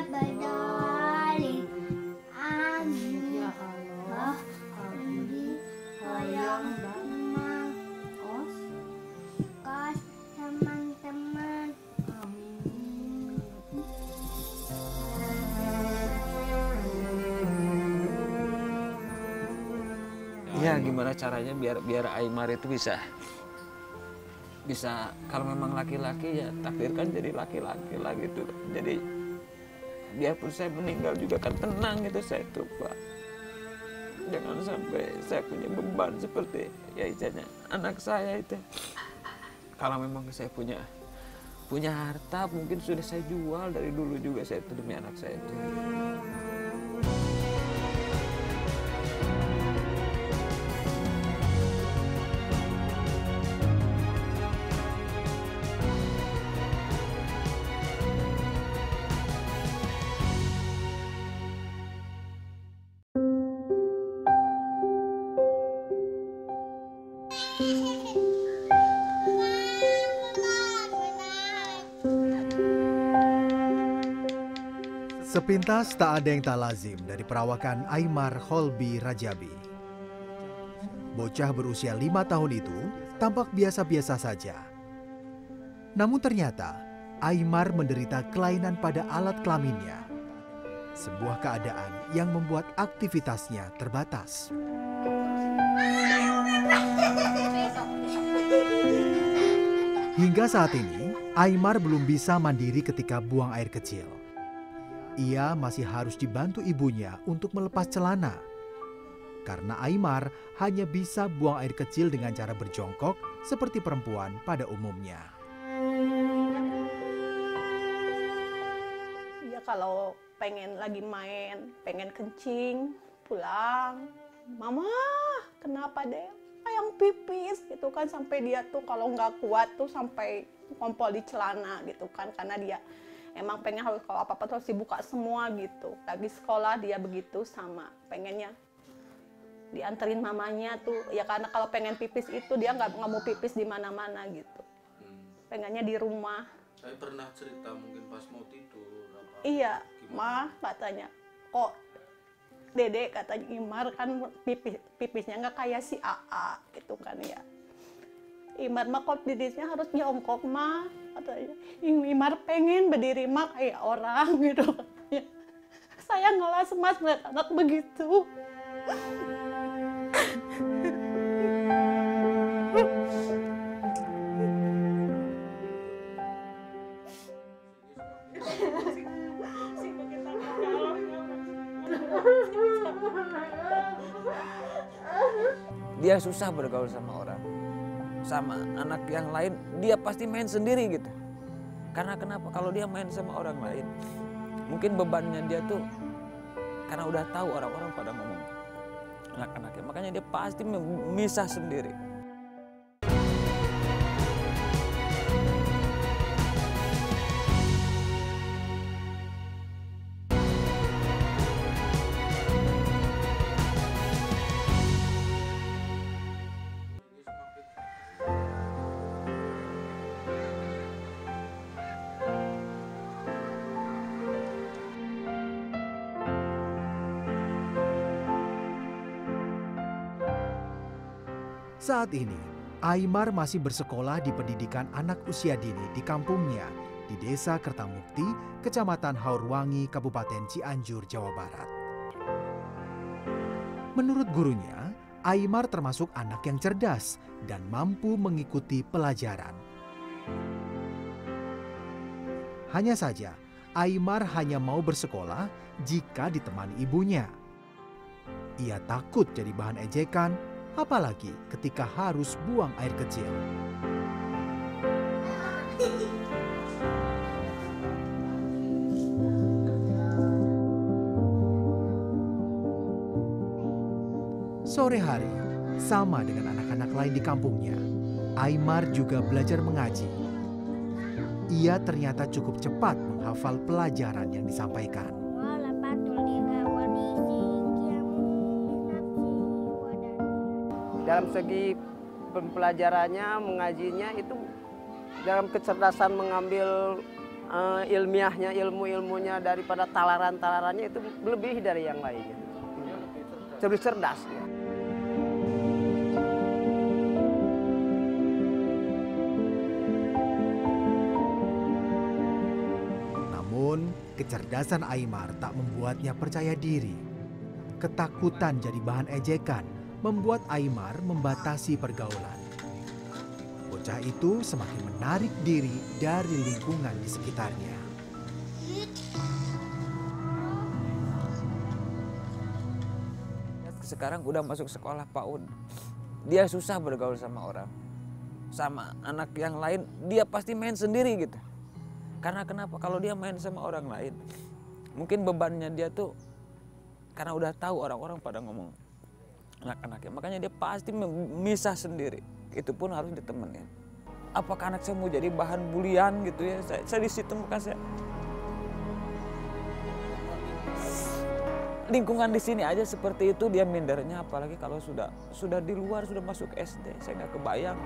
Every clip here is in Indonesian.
Rabbal Amin. Ya Allah, Andi tolong os teman-teman. Amin. Ya gimana caranya biar Aymar itu bisa kalau memang laki-laki ya takdirkan jadi laki-laki lah gitu. Jadi biarpun saya meninggal juga kan tenang gitu saya tuh Pak. Jangan sampai saya punya beban seperti ya istilahnya anak saya itu. Kalau memang saya punya harta mungkin sudah saya jual dari dulu juga saya itu demi anak saya itu. Sepintas tak ada yang tak lazim dari perawakan Aymar Holbi Rajabi. Bocah berusia 5 tahun itu tampak biasa-biasa saja. Namun ternyata Aymar menderita kelainan pada alat kelaminnya. Sebuah keadaan yang membuat aktivitasnya terbatas. Hingga saat ini, Aymar belum bisa mandiri ketika buang air kecil. Ia masih harus dibantu ibunya untuk melepas celana. Karena Aymar hanya bisa buang air kecil dengan cara berjongkok seperti perempuan pada umumnya. Ya kalau pengen lagi main, pengen kencing, pulang. Mama, kenapa deh? Ayang pipis gitu kan, sampai dia tuh kalau nggak kuat tuh sampai kompol di celana gitu kan, karena dia emang pengen harus kalau apa-apa terus dibuka semua gitu. Lagi sekolah dia begitu sama, pengennya dianterin mamanya tuh. Ya karena kalau pengen pipis itu dia nggak mau pipis di mana-mana gitu. Pengennya di rumah. Saya pernah cerita mungkin pas mau tidur. Iya, mah katanya kok Dede katanya Imar kan pipisnya nggak kayak si AA gitu kan ya. Imar mah kok didisnya harus jongkok mah katanya. Imar pengen berdiri mah kayak orang gitu. Saya ngelas mas melihat anak begitu. Dia susah bergaul sama orang. Sama anak yang lain dia pasti main sendiri gitu. Karena kenapa? Kalau dia main sama orang lain, mungkin bebannya dia tuh karena udah tahu orang-orang pada ngomong anak-anaknya, makanya dia pasti memisah sendiri. Saat ini, Aymar masih bersekolah di pendidikan anak usia dini di kampungnya di Desa Kertamukti, Kecamatan Haurwangi, Kabupaten Cianjur, Jawa Barat. Menurut gurunya, Aymar termasuk anak yang cerdas dan mampu mengikuti pelajaran. Hanya saja, Aymar hanya mau bersekolah jika ditemani ibunya. Ia takut jadi bahan ejekan, apalagi ketika harus buang air kecil. Sore hari, sama dengan anak-anak lain di kampungnya, Aymar juga belajar mengaji. Ia ternyata cukup cepat menghafal pelajaran yang disampaikan. Dalam segi pembelajarannya, mengajinya itu dalam kecerdasan mengambil ilmiahnya, ilmu-ilmunya daripada talaran-talarannya itu lebih dari yang lainnya. Lebih cerdas. Ya. Namun, kecerdasan Aimar tak membuatnya percaya diri. Ketakutan jadi bahan ejekan membuat Aimar membatasi pergaulan. Bocah itu semakin menarik diri dari lingkungan di sekitarnya. Sekarang udah masuk sekolah PAUD, dia susah bergaul sama orang. Sama anak yang lain, dia pasti main sendiri gitu. Karena kenapa? Kalau dia main sama orang lain, mungkin bebannya dia tuh, karena udah tahu orang-orang pada ngomong anak-anaknya, makanya dia pasti memisah sendiri. Itu pun harus ditemenin. Apakah anak saya mau jadi bahan bulian gitu ya? Saya di situ maka saya lingkungan di sini aja seperti itu dia mindernya, apalagi kalau sudah di luar, sudah masuk SD, saya nggak kebayang.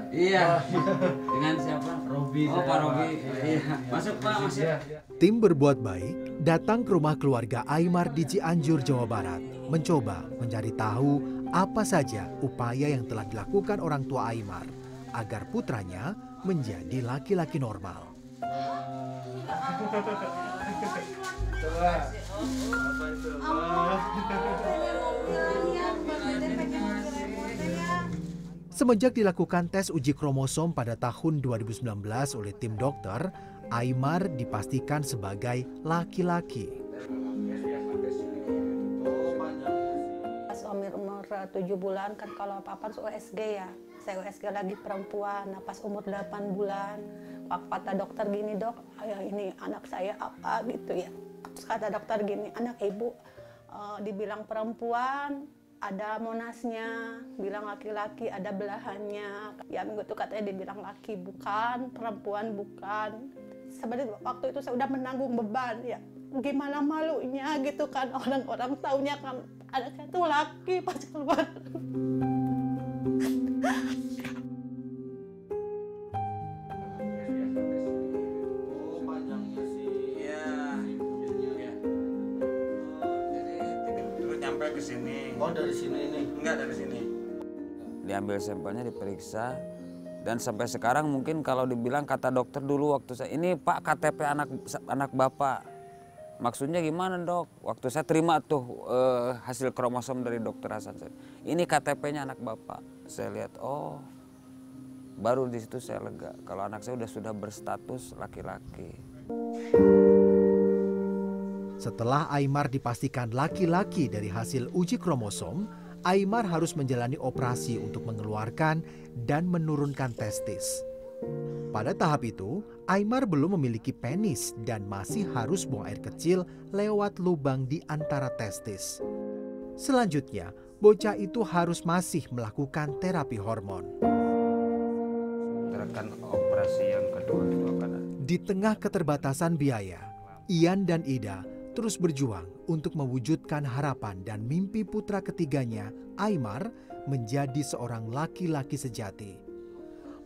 Iya, dengan siapa? Robi. Oh, Pak Robi. Iya, masuk Pak, masuk. Tim Berbuat Baik datang ke rumah keluarga Aimar di Cianjur, Jawa Barat, mencoba mencari tahu apa saja upaya yang telah dilakukan orang tua Aimar agar putranya menjadi laki-laki normal. Semenjak dilakukan tes uji kromosom pada tahun 2019 oleh tim dokter, Aimar dipastikan sebagai laki-laki. Pas umur 7 bulan kan kalau papan USG ya, saya USG lagi perempuan. Nah pas umur 8 bulan, kata dokter gini, dok, ini anak saya apa gitu ya. Terus kata dokter gini, anak ibu dibilang perempuan, ada monasnya, bilang laki-laki, ada belahannya. Ya minggu itu katanya dibilang laki bukan, perempuan bukan. Sebenarnya waktu itu saya udah menanggung beban ya. Gimana malunya gitu kan, orang-orang taunya kan anaknya itu laki pas keluar. Ke sini. Oh dari sini ini? Enggak dari sini. Diambil sampelnya, diperiksa, dan sampai sekarang mungkin kalau dibilang kata dokter dulu waktu saya, ini Pak KTP anak Bapak. Maksudnya gimana dok? Waktu saya terima tuh hasil kromosom dari dokter Hasan, ini KTP-nya anak Bapak. Saya lihat, oh baru di situ saya lega kalau anak saya sudah berstatus laki-laki. Setelah Aimar dipastikan laki-laki dari hasil uji kromosom, Aimar harus menjalani operasi untuk mengeluarkan dan menurunkan testis. Pada tahap itu, Aimar belum memiliki penis dan masih harus buang air kecil lewat lubang di antara testis. Selanjutnya, bocah itu harus masih melakukan terapi hormon. Gerakan operasi yang kedua itu akan ada. Di tengah keterbatasan biaya, Ian dan Ida terus berjuang untuk mewujudkan harapan dan mimpi putra ketiganya, Aimar, menjadi seorang laki-laki sejati.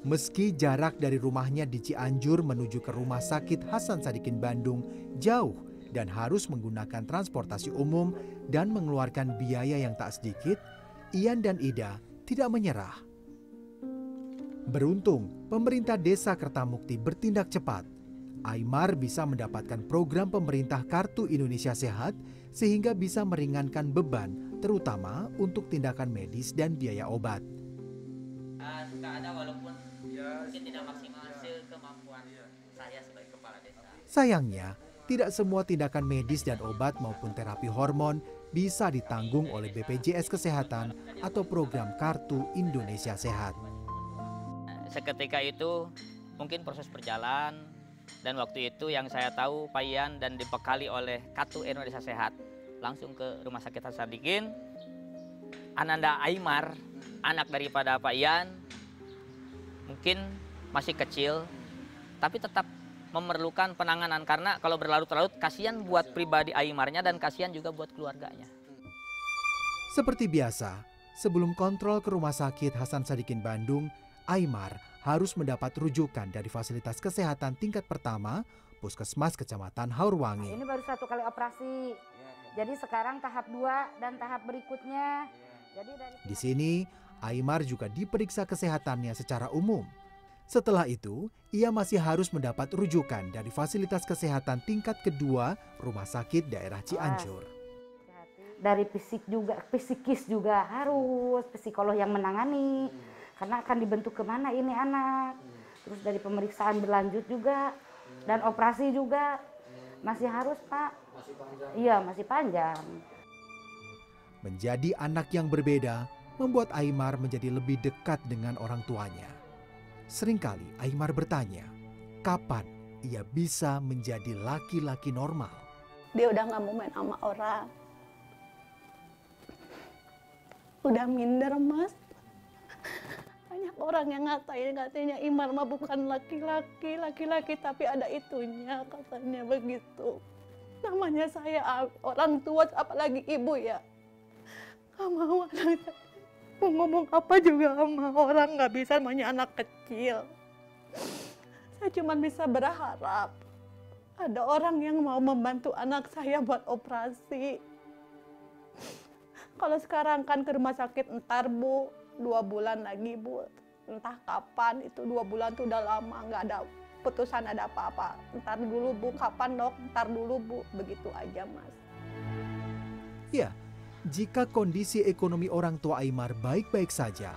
Meski jarak dari rumahnya di Cianjur menuju ke Rumah Sakit Hasan Sadikin Bandung jauh dan harus menggunakan transportasi umum dan mengeluarkan biaya yang tak sedikit, Ian dan Ida tidak menyerah. Beruntung, pemerintah Desa Kertamukti bertindak cepat. Aimar bisa mendapatkan program pemerintah Kartu Indonesia Sehat sehingga bisa meringankan beban, terutama untuk tindakan medis dan biaya obat. Suka ada walaupun mungkin tidak maksimal kemampuan saya sebagai kepala desa. Sayangnya, tidak semua tindakan medis dan obat maupun terapi hormon bisa ditanggung oleh BPJS Kesehatan atau program Kartu Indonesia Sehat. Seketika itu mungkin proses berjalan. Dan waktu itu yang saya tahu Pak Ian dan dibekali oleh Kartu Indonesia Sehat langsung ke Rumah Sakit Hasan Sadikin. Ananda Aimar, anak daripada Pak Ian, mungkin masih kecil, tapi tetap memerlukan penanganan, karena kalau berlarut-larut kasihan buat pribadi Aimarnya dan kasihan juga buat keluarganya. Seperti biasa, sebelum kontrol ke Rumah Sakit Hasan Sadikin Bandung, Aimar harus mendapat rujukan dari fasilitas kesehatan tingkat pertama Puskesmas Kecamatan Haurwangi. Ini baru 1 kali operasi. Jadi sekarang tahap 2 dan tahap berikutnya. Di sini, Aimar juga diperiksa kesehatannya secara umum. Setelah itu, ia masih harus mendapat rujukan dari fasilitas kesehatan tingkat kedua Rumah Sakit Daerah Cianjur. Dari psikis juga harus psikolog yang menangani. Karena akan dibentuk kemana ini anak. Terus dari pemeriksaan berlanjut juga. Dan operasi juga masih harus, Pak. Masih panjang? Iya, masih panjang. Menjadi anak yang berbeda membuat Aimar menjadi lebih dekat dengan orang tuanya. Seringkali Aimar bertanya, kapan ia bisa menjadi laki-laki normal? Dia udah nggak mau main sama orang. Udah minder, Mas. Banyak orang yang katanya Imar mah bukan laki-laki tapi ada itunya, katanya begitu. Namanya saya orang tua, apalagi ibu ya. Gak mau anak saya. Mau ngomong apa juga sama orang, gak bisa, namanya anak kecil. Saya cuma bisa berharap ada orang yang mau membantu anak saya buat operasi. Kalau sekarang kan ke rumah sakit entar Bu, 2 bulan lagi Bu. Entah kapan, itu 2 bulan tuh udah lama, nggak ada putusan ada apa-apa. Entar dulu Bu, kapan Dok? Entar dulu Bu, begitu aja Mas. Ya, jika kondisi ekonomi orang tua Aimar baik-baik saja,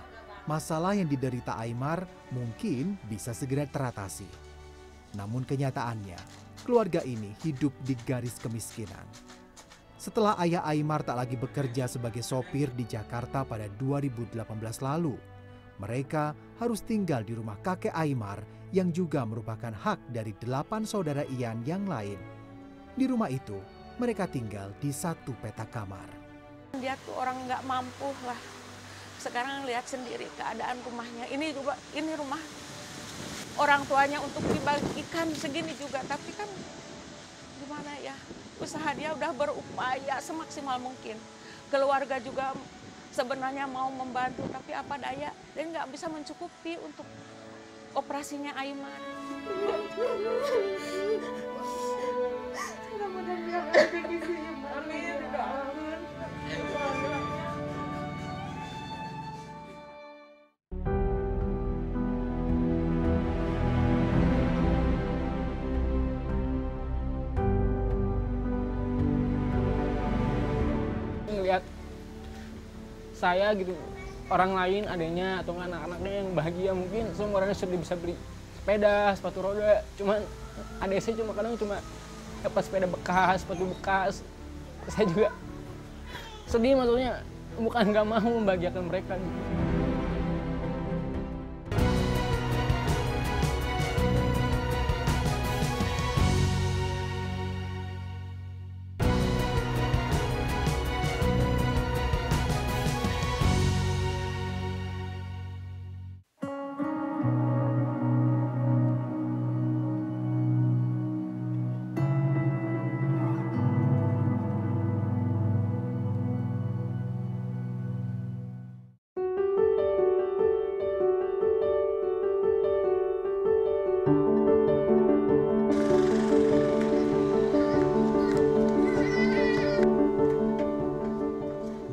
masalah yang diderita Aimar mungkin bisa segera teratasi. Namun kenyataannya, keluarga ini hidup di garis kemiskinan. Setelah ayah Aimar tak lagi bekerja sebagai sopir di Jakarta pada 2018 lalu, mereka harus tinggal di rumah kakek Aimar yang juga merupakan hak dari 8 saudara Ian yang lain. Di rumah itu, mereka tinggal di 1 petak kamar. Dia tuh orang nggak mampu lah. Sekarang lihat sendiri keadaan rumahnya. Ini rumah orang tuanya untuk dibagikan segini juga, tapi kan gimana ya? Usaha dia udah berupaya semaksimal mungkin. Keluarga juga sebenarnya mau membantu, tapi apa daya, dia nggak bisa mencukupi untuk operasinya Aimar. Ngelihat saya gitu, orang lain adanya atau anak-anaknya yang bahagia, mungkin semua orangnya sudah bisa beli sepeda, sepatu roda, cuman adik saya kadang dapat sepeda bekas, sepatu bekas. Saya juga sedih, maksudnya bukan nggak mau membahagiakan mereka gitu.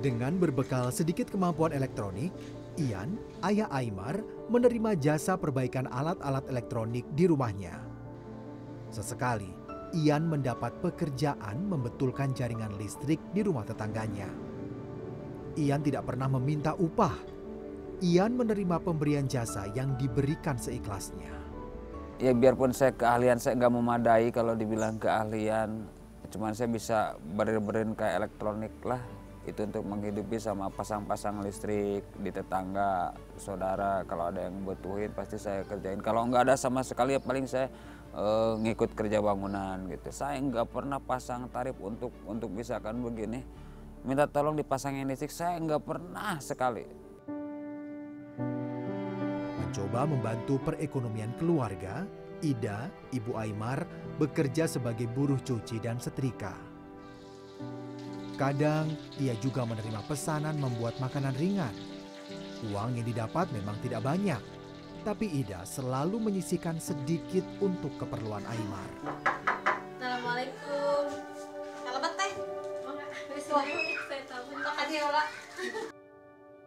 Dengan berbekal sedikit kemampuan elektronik, Ian, ayah Aimar, menerima jasa perbaikan alat-alat elektronik di rumahnya. Sesekali, Ian mendapat pekerjaan membetulkan jaringan listrik di rumah tetangganya. Ian tidak pernah meminta upah. Ian menerima pemberian jasa yang diberikan seikhlasnya. Ya biarpun keahlian saya nggak memadai kalau dibilang keahlian, cuman saya bisa berin kayak elektronik lah. Itu untuk menghidupi sama pasang-pasang listrik di tetangga, saudara. Kalau ada yang butuhin pasti saya kerjain. Kalau nggak ada sama sekali ya paling saya ngikut kerja bangunan gitu. Saya nggak pernah pasang tarif untuk misalkan begini, minta tolong dipasangin listrik, saya nggak pernah sekali. Mencoba membantu perekonomian keluarga, Ida, ibu Aimar, bekerja sebagai buruh cuci dan setrika. Kadang ia juga menerima pesanan membuat makanan ringan. Uang yang didapat memang tidak banyak, tapi Ida selalu menyisihkan sedikit untuk keperluan Aimar. Assalamualaikum. Selamat teh. Makasih ya, Pak.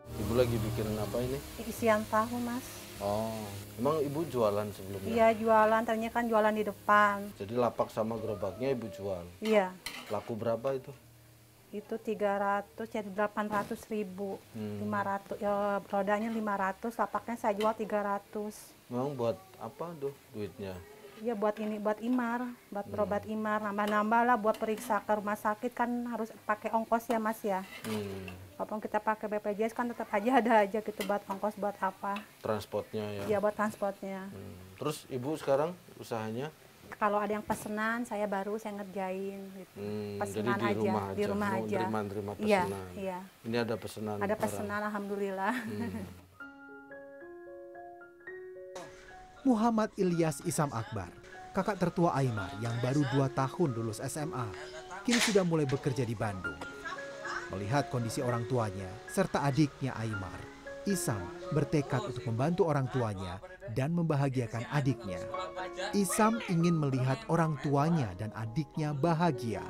Ibu lagi bikin apa ini? Isian tahu, Mas. Oh, emang ibu jualan sebelumnya? Iya, jualan. Ternyata kan jualan di depan. Jadi lapak sama gerobaknya ibu jual? Iya. Laku berapa itu? Itu 300, jadi 800.000. 500, ya rodanya 500, lapaknya saya jual 300. Memang buat apa tuh duitnya? Iya, buat ini, buat Imar, buat berobat Imar, nambah-nambah lah buat periksa ke rumah sakit kan harus pakai ongkos ya, Mas ya. Walaupun kita pakai BPJS kan tetap aja ada aja gitu buat ongkos buat apa. Transportnya ya? Iya, buat transportnya. Terus ibu sekarang usahanya? Kalau ada yang pesenan, saya baru saya ngerjain gitu. Pesenan jadi di rumah aja. Terima Iya, pesanan. iya. Ini ada pesanan. Ada pesanan, alhamdulillah. Muhammad Ilyas Isam Akbar, kakak tertua Aimar yang baru 2 tahun lulus SMA, kini sudah mulai bekerja di Bandung. Melihat kondisi orang tuanya serta adiknya Aimar, Isam bertekad untuk membantu orang tuanya dan membahagiakan adiknya. Isam ingin melihat orang tuanya dan adiknya bahagia.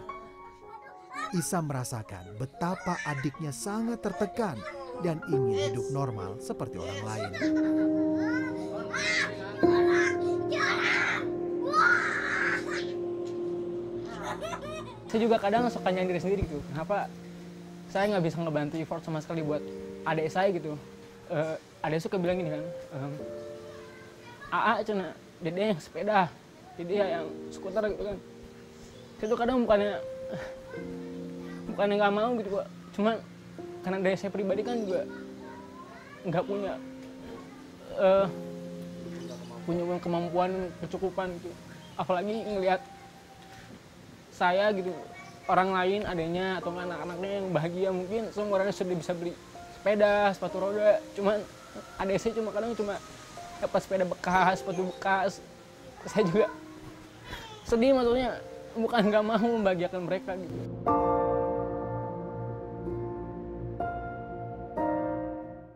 Isam merasakan betapa adiknya sangat tertekan dan ingin hidup normal seperti orang lain. Saya juga kadang suka nyindir sendiri gitu. Kenapa saya nggak bisa ngebantu effort sama sekali buat adik saya gitu. Adik suka bilang gini kan, AA cina, dede yang sepeda, dede yang skuter gitu kan. Saya tuh kadang bukannya nggak mau gitu Pak. Cuma karena dari saya pribadi kan juga nggak punya kemampuan, kecukupan gitu. Apalagi ngelihat saya gitu, orang lain adanya atau anak-anaknya yang bahagia, mungkin semua orangnya sudah bisa beli sepeda, sepatu roda. Cuman adik saya kadang dapat sepeda bekas, sepatu bekas. Saya juga sedih, maksudnya bukan nggak mau membahagiakan mereka gitu.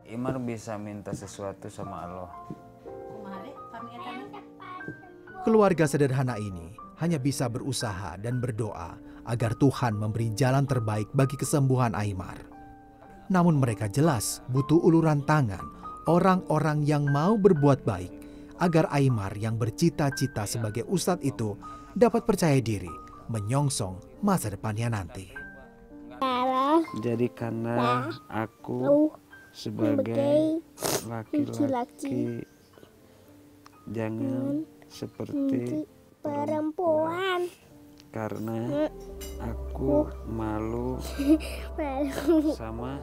Imar bisa minta sesuatu sama Allah. Keluarga sederhana ini hanya bisa berusaha dan berdoa agar Tuhan memberi jalan terbaik bagi kesembuhan Aimar. Namun mereka jelas butuh uluran tangan orang-orang yang mau berbuat baik agar Aimar yang bercita-cita sebagai ustadz itu dapat percaya diri menyongsong masa depannya nanti. Jadikanlah aku sebagai laki-laki, jangan seperti perempuan, karena aku malu sama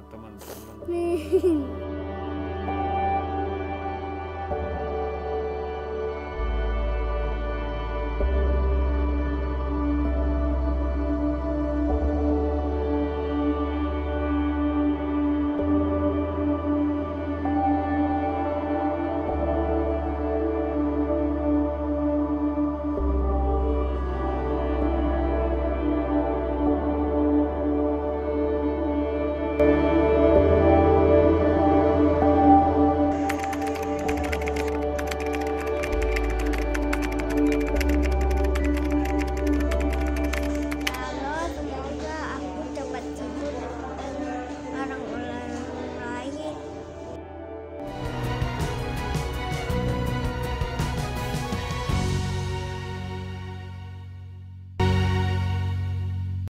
teman-teman.